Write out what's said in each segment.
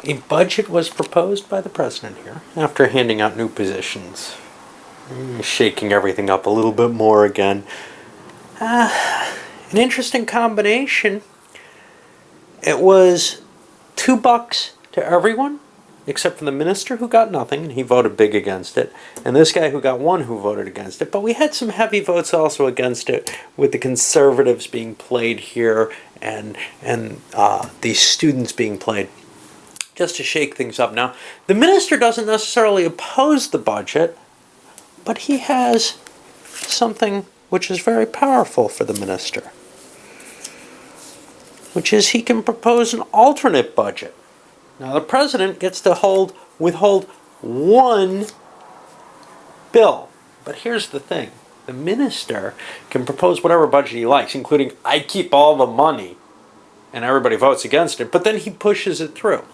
A budget was proposed by the president here after handing out new positions. Shaking everything up a little bit more again. An interesting combination. It was $2 to everyone, except for the minister who got nothing, and he voted big against it, and this guy who got one who voted against it. But we had some heavy votes also against it, with the conservatives being played here and these students being played, just to shake things up. Now, the minister doesn't necessarily oppose the budget, but he has something which is very powerful for the minister, which is he can propose an alternate budget. Now, the president gets to withhold one bill. But here's the thing. The minister can propose whatever budget he likes, including, I keep all the money, and everybody votes against it, but then he pushes it through.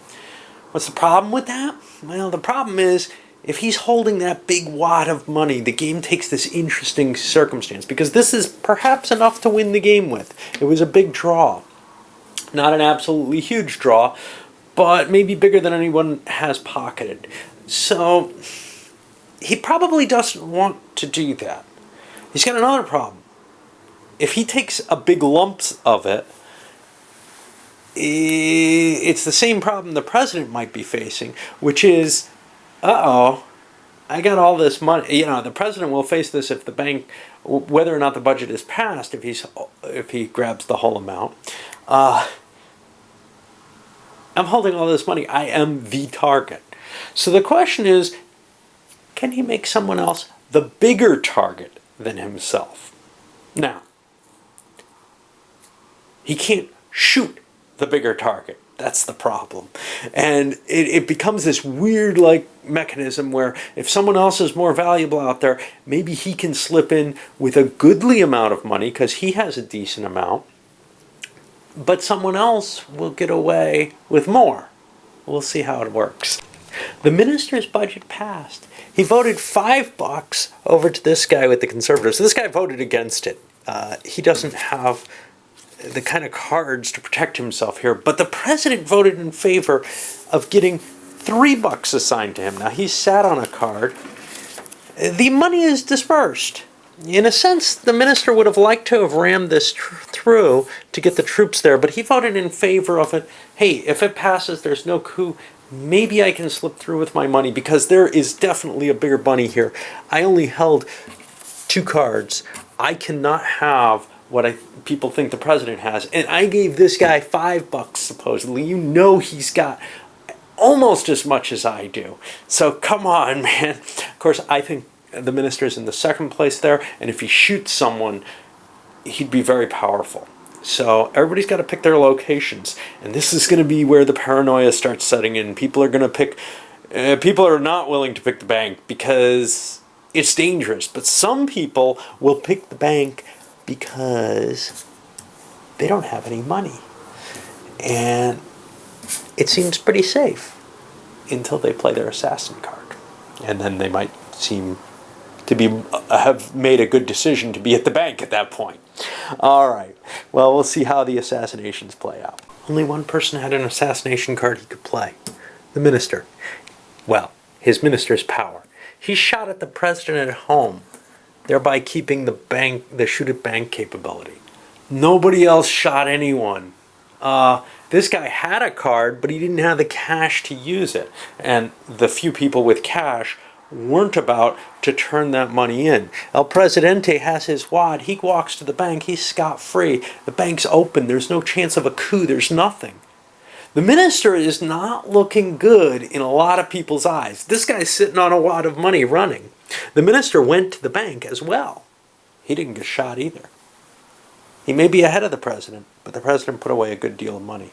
What's the problem with that? Well, the problem is, if he's holding that big wad of money, the game takes this interesting circumstance, because this is perhaps enough to win the game with. It was a big draw. Not an absolutely huge draw, but maybe bigger than anyone has pocketed. So he probably doesn't want to do that. He's got another problem. If he takes a big lumps of it, it's the same problem the president might be facing, which is, I got all this money. The president will face this if the bank, whether or not the budget is passed, if he grabs the whole amount. I'm holding all this money. I am the target. So the question is, can he make someone else the bigger target than himself? Now, he can't shoot the bigger target. That's the problem. And it becomes this weird mechanism where if someone else is more valuable out there, maybe he can slip in with a goodly amount of money because he has a decent amount, but someone else will get away with more. We'll see how it works. The minister's budget passed. He voted $5 over to this guy with the conservatives. So this guy voted against it. He doesn't have the kind of cards to protect himself here. But the president voted in favor of getting $3 assigned to him. Now, he sat on a card. The money is dispersed. In a sense, the minister would have liked to have rammed this through to get the troops there, but he voted in favor of it. Hey, if it passes, there's no coup. Maybe I can slip through with my money because there is definitely a bigger bunny here. I only held 2 cards. I cannot have what people think the president has. And I gave this guy $5, supposedly. He's got almost as much as I do. So come on, man. Of course, I think the minister's in the second place there, and if he shoots someone, he'd be very powerful. So everybody's got to pick their locations, and this is going to be where the paranoia starts setting in. People are not willing to pick the bank because it's dangerous, but some people will pick the bank because they don't have any money, and it seems pretty safe until they play their assassin card, and then they might seem to have made a good decision to be at the bank at that point. All right. Well, we'll see how the assassinations play out. Only one person had an assassination card he could play. The minister. Well, his minister's power. He shot at the president at home, thereby keeping the shoot at bank capability. Nobody else shot anyone. This guy had a card, but he didn't have the cash to use it. And the few people with cash weren't about to turn that money in. El Presidente has his wad. He walks to the bank. He's scot-free. The bank's open. There's no chance of a coup. There's nothing. The minister is not looking good in a lot of people's eyes. This guy's sitting on a wad of money running. The minister went to the bank as well. He didn't get shot either. He may be ahead of the president, but the president put away a good deal of money.